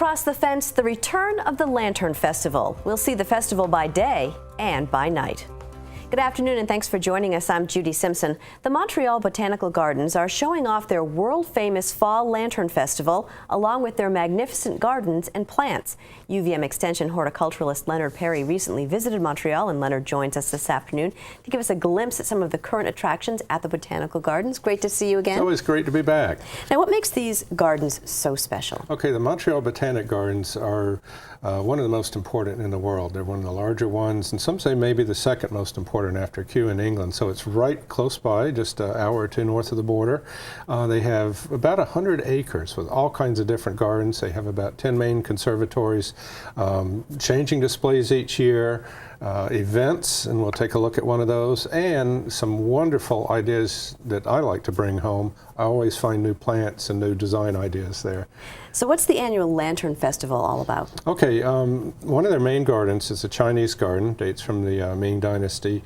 Across the fence, the return of the Lantern Festival. We'll see the festival by day and by night. Good afternoon and thanks for joining us. I'm Judy Simpson. The Montreal Botanical Gardens are showing off their world-famous Fall Lantern Festival along with their magnificent gardens and plants. UVM Extension horticulturalist Leonard Perry recently visited Montreal, and Leonard joins us this afternoon to give us a glimpse at some of the current attractions at the Botanical Gardens. Great to see you again. It's always great to be back. Now, what makes these gardens so special? Okay, the Montreal Botanic Gardens are one of the most important in the world. They're one of the larger ones, and some say maybe the second most important after Kew in England. So it's right close by, just an hour or two north of the border. They have about 100 acres with all kinds of different gardens. They have about 10 main conservatories, changing displays each year, events, and we'll take a look at one of those, and some wonderful ideas that I like to bring home. I always find new plants and new design ideas there. So what's the annual Lantern Festival all about? Okay, one of their main gardens is a Chinese garden, dates from the Ming Dynasty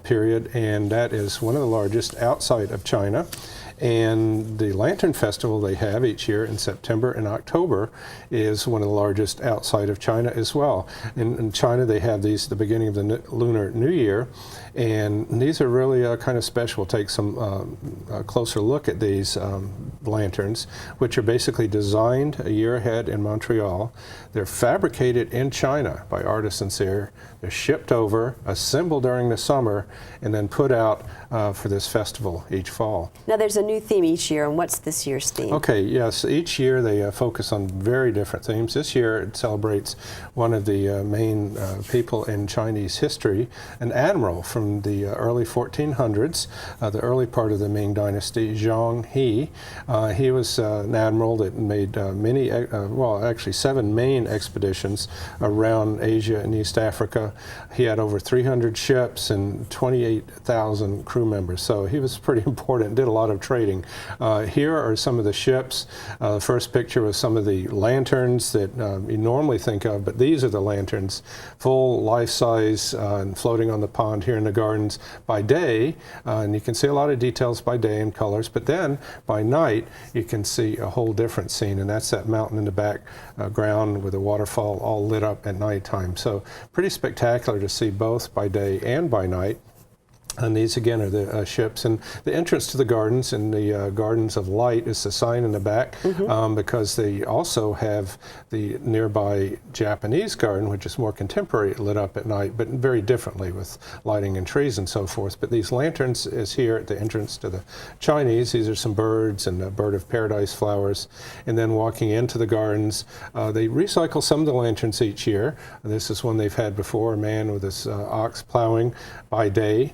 period, and that is one of the largest outside of China. And the Lantern Festival they have each year in September and October is one of the largest outside of China as well. In China they have these at the beginning of the Lunar New Year, and these are really kind of special. We'll take some closer look at these lanterns, which are basically designed a year ahead in Montreal. They're fabricated in China by artisans here. They're shipped over, assembled during the summer, and then put out for this festival each fall. Now there's a new theme each year, and what's this year's theme? Okay, yes, each year they focus on very different themes. This year it celebrates one of the main people in Chinese history, an admiral from the early 1400s, the early part of the Ming Dynasty, Zhang He. He was an admiral that made many, well actually 7 main expeditions around Asia and East Africa. He had over 300 ships and 28,000 crew members, so he was pretty important, did a lot of trading. Here are some of the ships. The first picture was some of the lanterns that you normally think of, but these are the lanterns, full life-size and floating on the pond here in the gardens by day, and you can see a lot of details by day and colors, but then by night you can see a whole different scene, and that's that mountain in the background with a waterfall all lit up at nighttime. So pretty spectacular to see both by day and by night. And these again are the ships, and the entrance to the gardens and the Gardens of Light is the sign in the back, because they also have the nearby Japanese garden, which is more contemporary, lit up at night, but very differently with lighting and trees and so forth. But these lanterns is here at the entrance to the Chinese. These are some birds and bird of paradise flowers. And then walking into the gardens, they recycle some of the lanterns each year. This is one they've had before, a man with his ox plowing by day.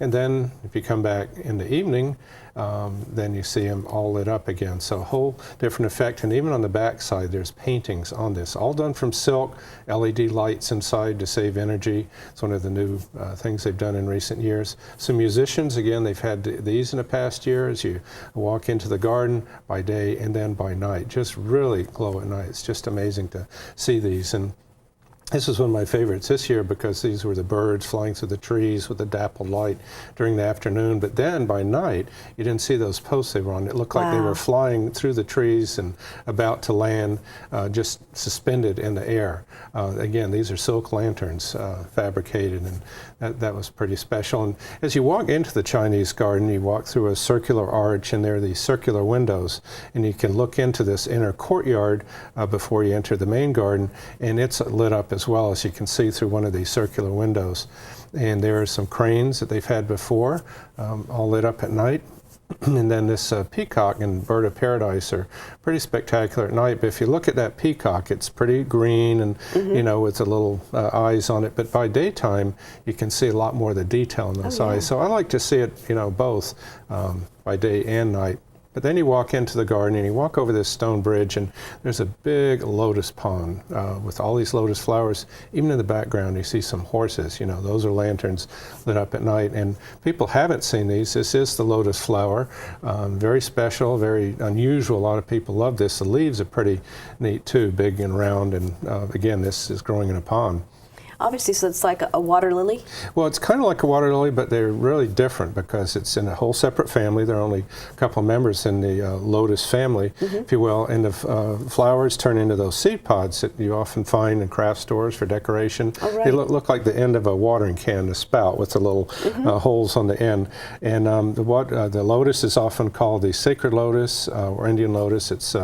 And then if you come back in the evening, then you see them all lit up again. So a whole different effect. And even on the back side, there's paintings on this, all done from silk, LED lights inside to save energy. It's one of the new things they've done in recent years. Some musicians, again, they've had these in the past years. You walk into the garden by day and then by night. Just really glow at night. It's just amazing to see these. And this is one of my favorites this year because these were the birds flying through the trees with the dappled light during the afternoon. But then by night, you didn't see those posts they were on. It looked like they were flying through the trees and about to land, just suspended in the air. Again, these are silk lanterns fabricated, and that was pretty special. And as you walk into the Chinese garden, you walk through a circular arch, and there are these circular windows, and you can look into this inner courtyard before you enter the main garden, and it's lit up as well, as you can see through one of these circular windows. And there are some cranes that they've had before, all lit up at night. And then this peacock and bird of paradise are pretty spectacular at night. But if you look at that peacock, it's pretty green and, you know, with the little eyes on it. But by daytime, you can see a lot more of the detail in those eyes. So I like to see it, you know, both by day and night. But then you walk into the garden and you walk over this stone bridge, and there's a big lotus pond with all these lotus flowers. Even in the background you see some horses, you know, those are lanterns lit up at night. And people haven't seen these. This is the lotus flower, very special, very unusual. A lot of people love this. The leaves are pretty neat too, big and round, and again, this is growing in a pond. Obviously, so it's like a water lily? Well, it's kind of like a water lily, but they're really different because it's in a whole separate family. There are only a couple of members in the Lotus family, if you will, and the flowers turn into those seed pods that you often find in craft stores for decoration. Oh, right. They look like the end of a watering can, the spout with the little holes on the end. And the lotus is often called the sacred lotus or Indian lotus. It's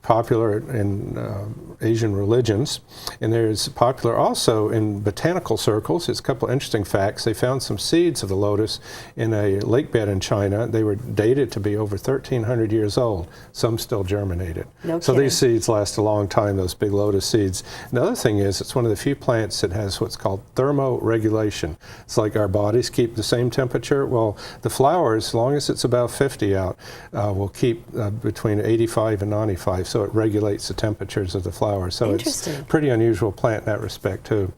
popular in Asian religions, and there's popular also in botanical circles. It's a couple of interesting facts. They found some seeds of the lotus in a lake bed in China. They were dated to be over 1,300 years old. Some still germinated. No so kidding. these seeds last a long time, those big lotus seeds. And the other thing is, it's one of the few plants that has what's called thermoregulation. It's like our bodies keep the same temperature. Well, the flowers, as long as it's about 50 out, will keep between 85 and 95. So it regulates the temperatures of the flowers. So it's a pretty unusual plant in that respect too.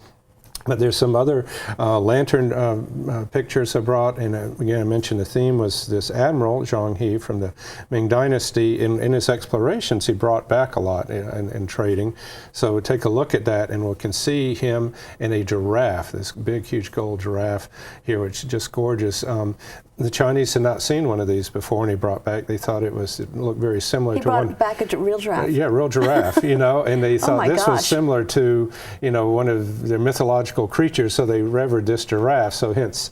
But there's some other lantern pictures I brought, and again I mentioned the theme was this admiral, Zhang He, from the Ming Dynasty. In his explorations, he brought back a lot in trading. So we'll take a look at that, and we can see him in a giraffe, this big, huge gold giraffe here, which is just gorgeous. The Chinese had not seen one of these before, and he brought back. They thought it looked very similar to one. He brought back a real giraffe. Yeah, real giraffe. You know, and they thought this was similar to, you know, one of their mythological creatures. So they revered this giraffe. So hence,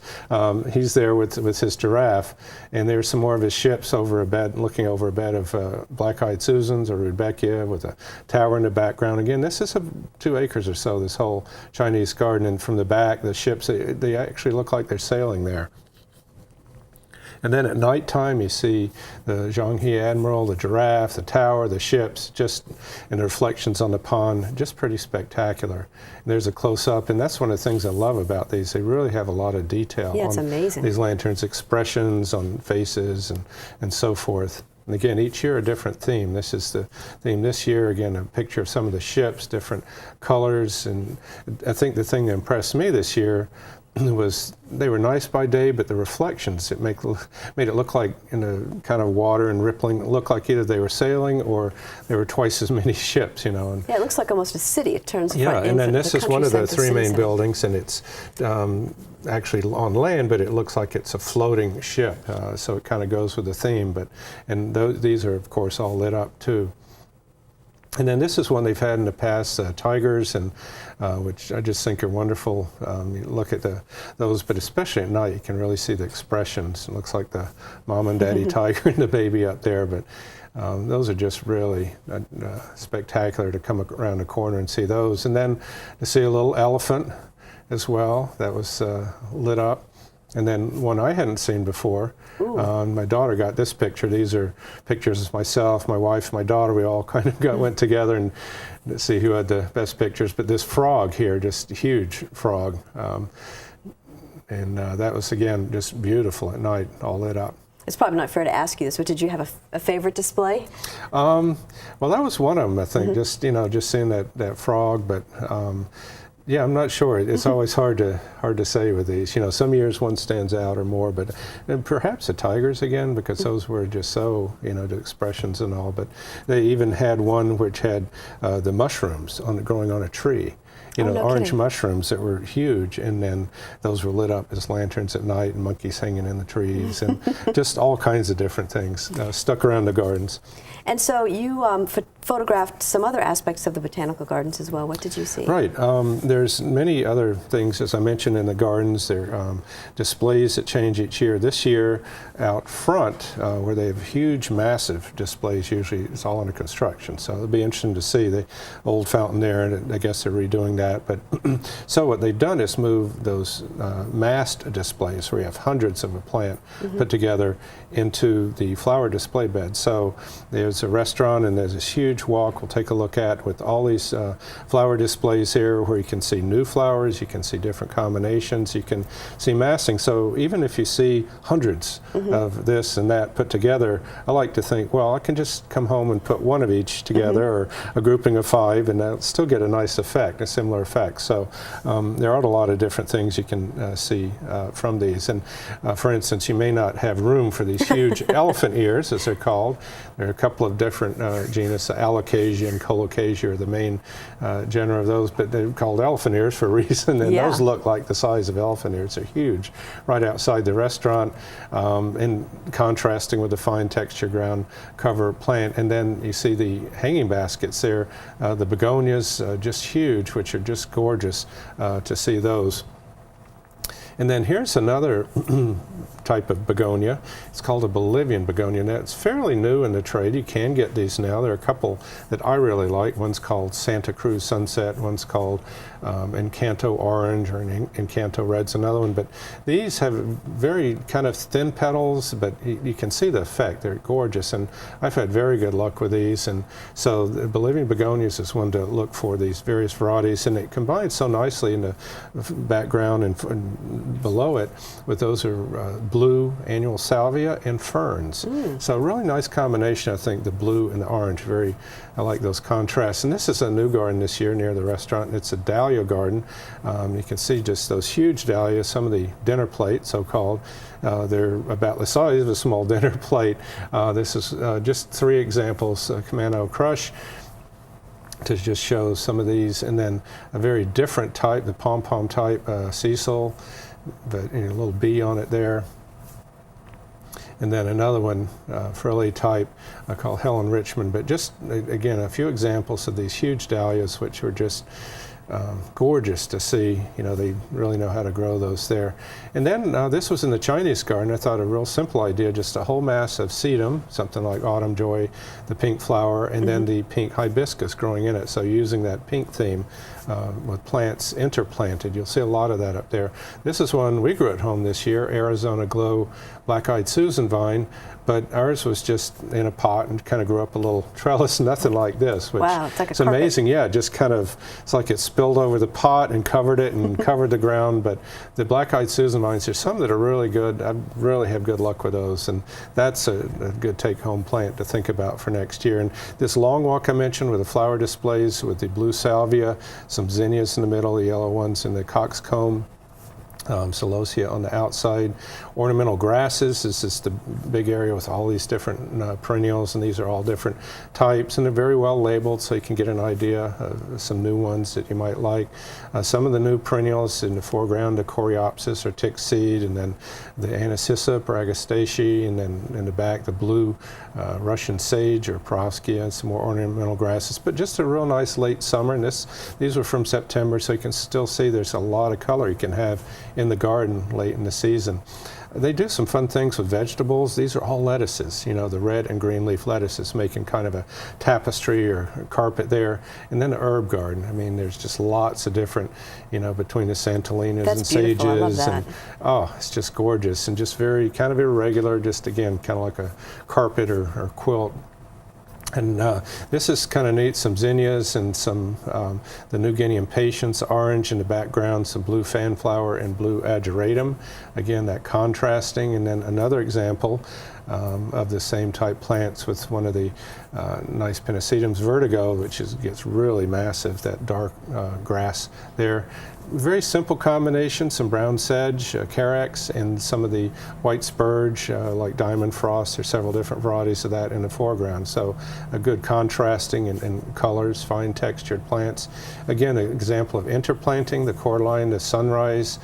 he's there with his giraffe, and there's some more of his ships over a bed, looking over a bed of black-eyed Susans or Rudbeckia with a tower in the background. Again, this is 2 acres or so. This whole Chinese garden, and from the back, the ships they actually look like they're sailing there. And then at nighttime, you see the Zhang He Admiral, the giraffe, the tower, the ships, just and the reflections on the pond, just pretty spectacular. And there's a close-up, and that's one of the things I love about these. They really have a lot of detail it's on amazing. These lanterns, expressions on faces and so forth. And again, each year a different theme. This is the theme this year. Again, a picture of some of the ships, different colors. And I think the thing that impressed me this year was they were nice by day, but the reflections, it made it look like in a kind of water and rippling, it looked like either they were sailing or there were twice as many ships, you know. And yeah, it looks like almost a city. It turns and then this is one of the 3 main buildings, and it's actually on land, but it looks like it's a floating ship, so it kind of goes with the theme. These are, of course, all lit up too. And then this is one they've had in the past, tigers, and which I just think are wonderful. You look at those, but especially at night, you can really see the expressions. It looks like the mom and daddy tiger and the baby up there, but those are just really spectacular to come around the corner and see those. And then to see a little elephant as well that was lit up. And then one I hadn't seen before. My daughter got this picture. These are pictures of myself, my wife, my daughter. We all kind of went together and to see who had the best pictures. But this frog here, just a huge frog. And that was, again, just beautiful at night, all lit up. It's probably not fair to ask you this, but did you have a favorite display? Well, that was one of them, I think. Just seeing that frog, but yeah, I'm not sure. It's always hard to say with these. You know, some years one stands out or more, but and perhaps the tigers again, because those were just so, you know, the expressions and all. But they even had one which had the mushrooms growing on a tree. You know, orange mushrooms that were huge, and then those were lit up as lanterns at night, and monkeys hanging in the trees, and just all kinds of different things stuck around the gardens. And so you photographed some other aspects of the botanical gardens as well. What did you see? Right. There's many other things, as I mentioned, in the gardens. There are displays that change each year. This year, out front, where they have huge, massive displays, usually it's all under construction. So it'll be interesting to see the old fountain there, and I guess they're redoing that. But so what they've done is move those massed displays, where you have hundreds of a plant put together, into the flower display bed. So there's a restaurant, and there's this huge walk we'll take a look at with all these flower displays here, where you can see new flowers, you can see different combinations, you can see massing. So even if you see hundreds of this and that put together, I like to think, well, I can just come home and put one of each together, or a grouping of 5, and I'll still get a nice effect, a similar effect. So there are a lot of different things you can see from these. And for instance, you may not have room for these huge elephant ears, as they're called. There are a couple of different genus of alocasia and colocasia are the main genera of those, but they're called elephant ears for a reason, and those look like the size of elephant ears. They're huge, right outside the restaurant, and contrasting with the fine texture ground cover plant. And then you see the hanging baskets there, the begonias, just huge, which are just gorgeous to see those. And then here's another type of begonia. It's called a Bolivian begonia. Now, it's fairly new in the trade. You can get these now. There are a couple that I really like. One's called Santa Cruz Sunset. One's called Encanto Orange, or Encanto Red's another one. But these have very kind of thin petals, but you can see the effect. They're gorgeous, and I've had very good luck with these. And so the Bolivian begonias is one to look for, these various varieties, and it combines so nicely in the background and below it with those are blue annual salvia and ferns. So a really nice combination, I think, the blue and the orange. I like those contrasts. And this is a new garden this year near the restaurant. It's a dahlia garden. You can see just those huge dahlias, some of the dinner plate, so-called. They're about the size of a small dinner plate. This is just 3 examples, Camano Crush, to just show some of these, and then a very different type, the pom-pom type, Cecil, but a little bee on it there. And then another one, frilly type, called Helen Richmond. But just, again, a few examples of these huge dahlias, which were just gorgeous to see. They really know how to grow those there. And then this was in the Chinese garden. I thought a real simple idea, just a whole mass of sedum, something like Autumn Joy, the pink flower, and then the pink hibiscus growing in it. So using that pink theme with plants interplanted. You'll see a lot of that up there. This is one we grew at home this year, Arizona Glow Black-Eyed Susan vine, but ours was just in a pot and kind of grew up a little trellis, nothing like this. Which wow, it's like it's amazing. Yeah, just kind of, it's like it spilled over the pot and covered it and covered the ground. But the Black-Eyed Susan vines, there's some that are really good. I really have good luck with those, and that's a good take-home plant to think about for next year. And this long walk I mentioned with the flower displays with the blue salvia, some zinnias in the middle, the yellow ones, and the coxcomb, celosia on the outside. Ornamental grasses, this is the big area with all these different perennials, and these are all different types, and they're very well labeled, so you can get an idea of some new ones that you might like. Some of the new perennials in the foreground, the Coreopsis or tick seed, and then the Anacissa bragastaceae, and then in the back the blue Russian sage or Perovskia, and some more ornamental grasses. But just a real nice late summer, and these were from September, so you can still see there's a lot of color you can have in the garden late in the season. They do some fun things with vegetables. These are all lettuces, the red and green leaf lettuces, making kind of a tapestry or a carpet there. And then the herb garden. I mean, there's just lots of different, between the Santolinas and sages. I love that. And, it's just gorgeous and just very kind of irregular, just again, kind of like a carpet or quilt. And this is kind of neat, some zinnias and some, the New Guinean patience, orange in the background, some blue fanflower and blue ageratum. Again, that contrasting. And then another example of the same type plants with one of the nice Pennisedums, Vertigo, which gets really massive, that dark grass there. Very simple combination, some brown sedge, carex, and some of the white spurge, like Diamond Frost. There's several different varieties of that in the foreground. So a good contrasting and colors, fine textured plants. Again, an example of interplanting, the cordyline, the sunrise,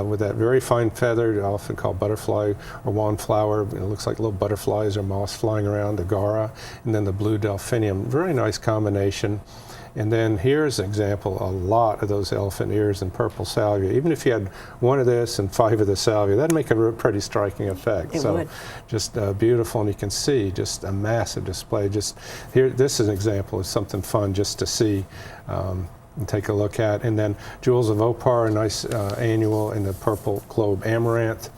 with that very fine feathered, often called butterfly or wandflower. It looks like little butterflies or moths flying around, the Gara, and then the blue delphinium. Very nice combination. And then here's an example, a lot of those elephant ears and purple salvia. Even if you had one of this and 5 of the salvia, that'd make a pretty striking effect. It would. Just beautiful, and you can see just a massive display. Just here, this is an example of something fun just to see and take a look at. And then Jewels of Opar, a nice annual in the purple globe amaranth.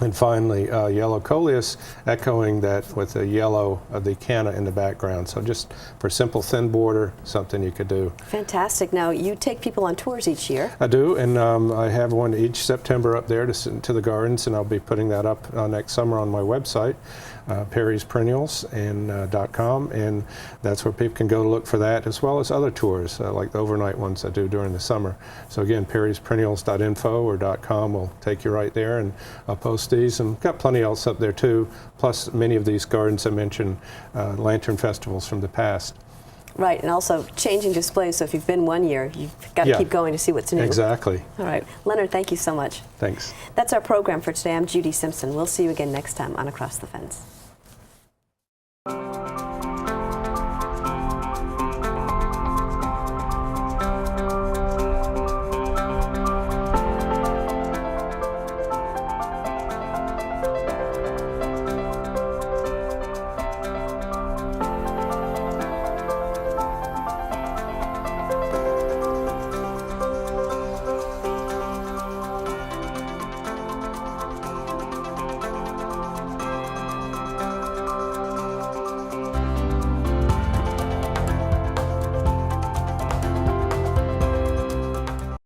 And finally, yellow coleus, echoing that with the yellow of the canna in the background. So just for simple thin border, something you could do. Fantastic. Now, you take people on tours each year. I do, and I have one each September up there to the gardens, and I'll be putting that up next summer on my website. Perry's Perennials and .com, and that's where people can go to look for that, as well as other tours like the overnight ones I do during the summer. So again, perrysperennials.info or .com will take you right there, and I'll post these, and got plenty else up there too, plus many of these gardens I mentioned, lantern festivals from the past. Right, and also changing displays, so if you've been one year, you've got to keep going to see what's new. Exactly. All right. Leonard, thank you so much. Thanks. That's our program for today. I'm Judy Simpson. We'll see you again next time on Across the Fence.